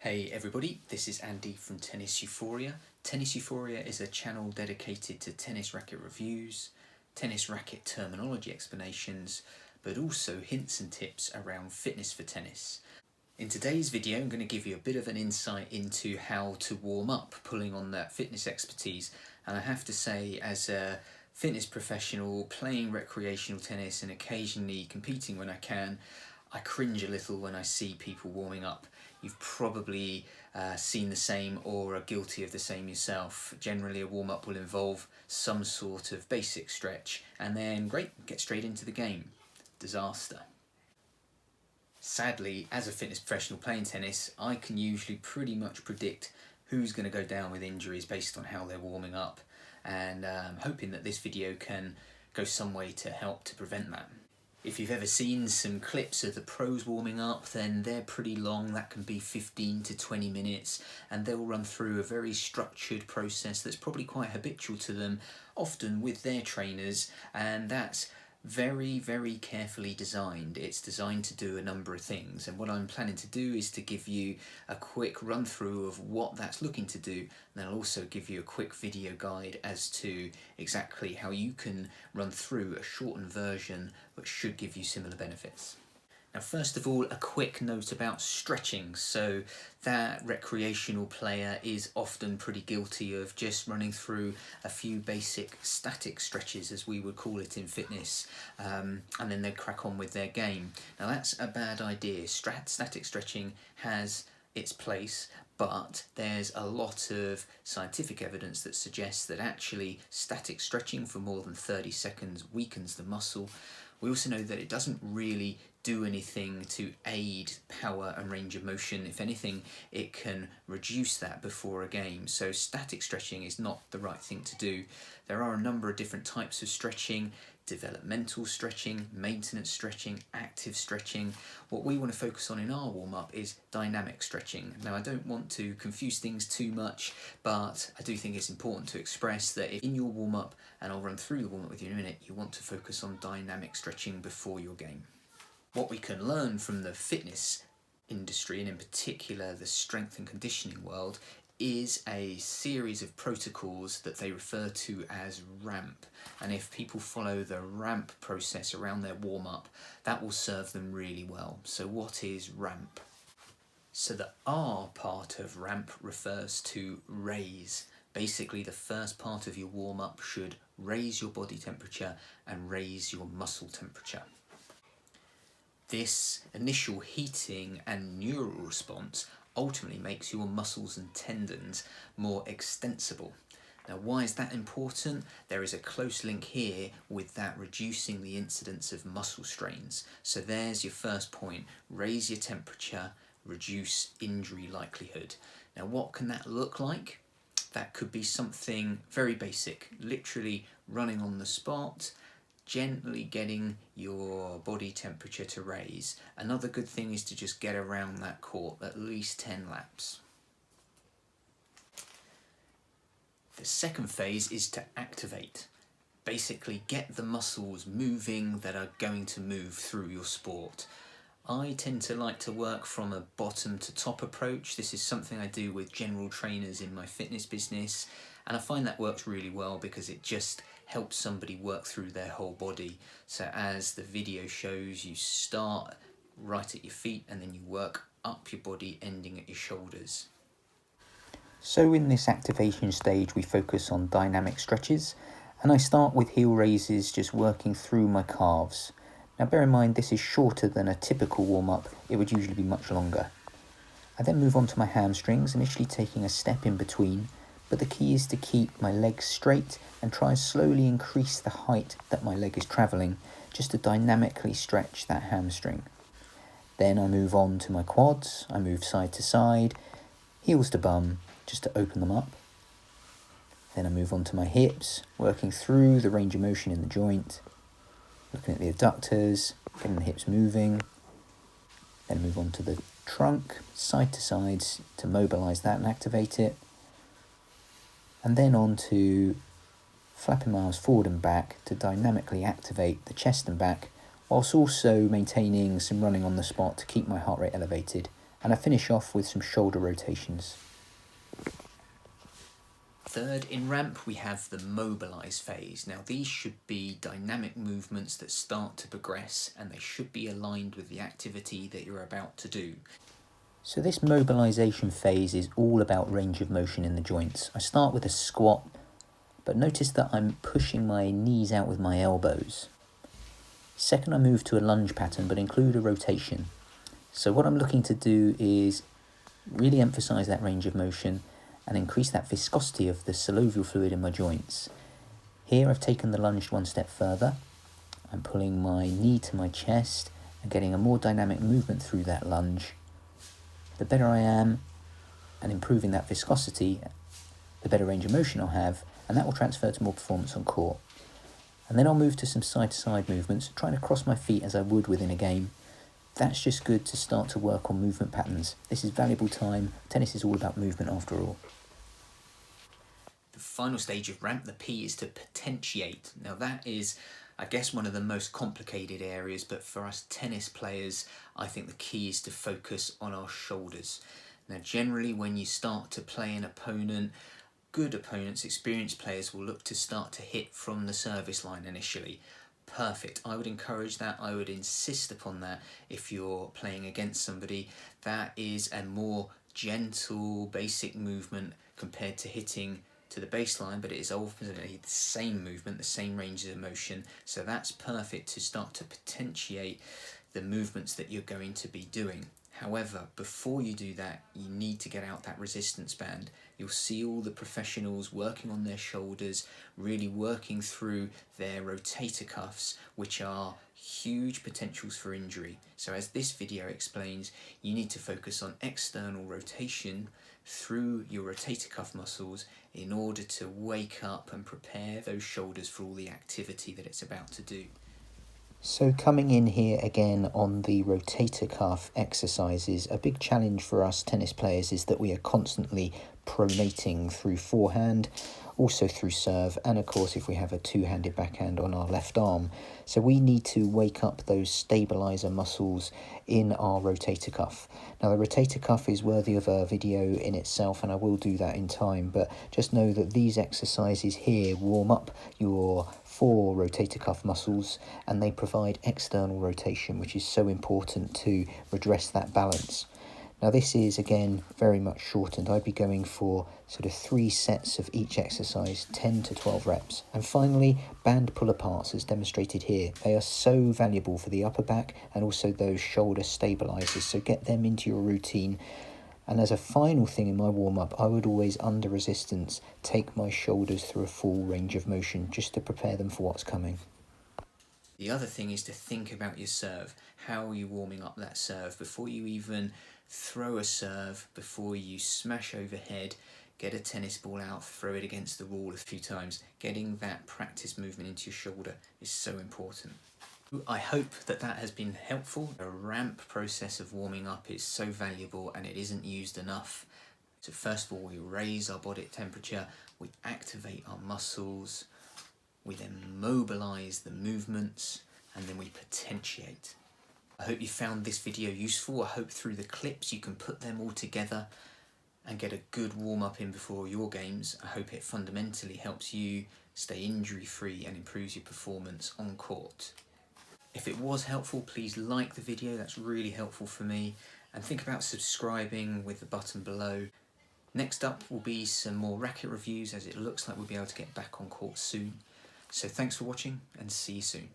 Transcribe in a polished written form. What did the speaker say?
Hey everybody, this is Andy from Tennis Euphoria. Tennis Euphoria is a channel dedicated to tennis racket reviews, tennis racket terminology explanations, but also hints and tips around fitness for tennis. In today's video, I'm going to give you a bit of an insight into how to warm up, pulling on that fitness expertise. And I have to say, as a fitness professional, playing recreational tennis and occasionally competing when I can, I cringe a little when I see people warming up. You've probably seen the same or are guilty of the same yourself. Generally, a warm-up will involve some sort of basic stretch and then get straight into the game. Disaster. Sadly, as a fitness professional playing tennis, I can usually pretty much predict who's going to go down with injuries based on how they're warming up, and I'm hoping that this video can go some way to help to prevent that. If you've ever seen some clips of the pros warming up, then they're pretty long. That can be 15 to 20 minutes, and they'll run through a very structured process that's probably quite habitual to them, often with their trainers, and that's very, very carefully designed. It's designed to do a number of things, and what I'm planning to do is to give you a quick run through of what that's looking to do, and then I'll also give you a quick video guide as to exactly how you can run through a shortened version which should give you similar benefits. Now, first of all, a quick note about stretching. So that recreational player is often pretty guilty of just running through a few basic static stretches, as we would call it in fitness, and then they crack on with their game. Now, that's a bad idea. Static stretching has its place, but there's a lot of scientific evidence that suggests that actually static stretching for more than 30 seconds weakens the muscle. We also know that it doesn't really do anything to aid power and range of motion. If anything, it can reduce that before a game. So static stretching is not the right thing to do. There are a number of different types of stretching: developmental stretching, maintenance stretching, active stretching. What we want to focus on in our warm-up is dynamic stretching. Now, I don't want to confuse things too much, but I do think it's important to express that if in your warm-up, and I'll run through the warm-up with you in a minute, you want to focus on dynamic stretching before your game. What we can learn from the fitness industry, and in particular the strength and conditioning world, is a series of protocols that they refer to as RAMP. And if people follow the RAMP process around their warm-up, that will serve them really well. So what is RAMP? So the R part of RAMP refers to raise. Basically, the first part of your warm-up should raise your body temperature and raise your muscle temperature. This initial heating and neural response ultimately makes your muscles and tendons more extensible. Now, why is that important? There is a close link here with that reducing the incidence of muscle strains. So there's your first point: raise your temperature, reduce injury likelihood. Now, what can that look like? That could be something very basic, literally running on the spot, gently getting your body temperature to raise. Another good thing is to just get around that court at least 10 laps. The second phase is to activate. Basically, get the muscles moving that are going to move through your sport. I tend to like to work from a bottom to top approach. This is something I do with general trainers in my fitness business, and I find that works really well because it just helps somebody work through their whole body. So as the video shows, you start right at your feet and then you work up your body, ending at your shoulders. So in this activation stage, we focus on dynamic stretches, and I start with heel raises, just working through my calves. Now, bear in mind, this is shorter than a typical warm-up. It would usually be much longer. I then move on to my hamstrings, initially taking a step in between, but the key is to keep my legs straight and try and slowly increase the height that my leg is travelling, just to dynamically stretch that hamstring. Then I move on to my quads. I move side to side, heels to bum, just to open them up. Then I move on to my hips, working through the range of motion in the joint, looking at the adductors, getting the hips moving. Then move on to the trunk, side to sides, to mobilise that and activate it. And then on to flapping my arms forward and back to dynamically activate the chest and back, whilst also maintaining some running on the spot to keep my heart rate elevated and I finish off with some shoulder rotations. Third, in ramp, we have the mobilise phase. Now these should be dynamic movements that start to progress, and they should be aligned with the activity that you're about to do. So this mobilisation phase is all about range of motion in the joints. I start with a squat, but notice that I'm pushing my knees out with my elbows. Second, I move to a lunge pattern, but include a rotation. So what I'm looking to do is really emphasise that range of motion and increase that viscosity of the synovial fluid in my joints. Here I've taken the lunge one step further. I'm pulling my knee to my chest and getting a more dynamic movement through that lunge. The better I am and improving that viscosity, the better range of motion I'll have, and that will transfer to more performance on court. And then I'll move to some side-to-side movements, trying to cross my feet as I would within a game. That's just good to start to work on movement patterns. This is valuable time. Tennis is all about movement after all. The final stage of ramp, the P, is to potentiate. Now that is, I guess, one of the most complicated areas, but for us tennis players, I think the key is to focus on our shoulders. Now generally when you start to play an opponent, good opponents, experienced players will look to start to hit from the service line initially. Perfect. I would encourage that. I would insist upon that if you're playing against somebody. That is a more gentle, basic movement compared to hitting to the baseline, but it is ultimately the same movement, the same ranges of motion. So that's perfect to start to potentiate the movements that you're going to be doing. However, before you do that, you need to get out that resistance band. You'll see all the professionals working on their shoulders, really working through their rotator cuffs, which are huge potentials for injury. So as this video explains, you need to focus on external rotation through your rotator cuff muscles in order to wake up and prepare those shoulders for all the activity that it's about to do. So coming in here again on the rotator cuff exercises, a big challenge for us tennis players is that we are constantly pronating through forehand, also through serve, and of course if we have a two-handed backhand on our left arm. So we need to wake up those stabilizer muscles in our rotator cuff. Now the rotator cuff is worthy of a video in itself, and I will do that in time, but just know that these exercises here warm up your 4 rotator cuff muscles, and they provide external rotation, which is so important to redress that balance. Now this is again very much shortened. I'd be going for sort of 3 sets of each exercise, 10 to 12 reps. And finally, band pull aparts as demonstrated here. They are so valuable for the upper back and also those shoulder stabilizers, so get them into your routine. And as a final thing in my warm-up, I would always, under resistance, take my shoulders through a full range of motion just to prepare them for what's coming. The other thing is to think about your serve. How are you warming up that serve? Before you even throw a serve, before you smash overhead, get a tennis ball out, throw it against the wall a few times. Getting that practice movement into your shoulder is so important. I hope that that has been helpful. The ramp process of warming up is so valuable and it isn't used enough. So first of all, we raise our body temperature, we activate our muscles, we then mobilise the movements, and then we potentiate. I hope you found this video useful. I hope through the clips you can put them all together and get a good warm-up in before your games. I hope it fundamentally helps you stay injury-free and improves your performance on court. If it was helpful, please like the video. That's really helpful for me. And think about subscribing with the button below. Next up will be some more racket reviews, as it looks like we'll be able to get back on court soon. So thanks for watching and see you soon.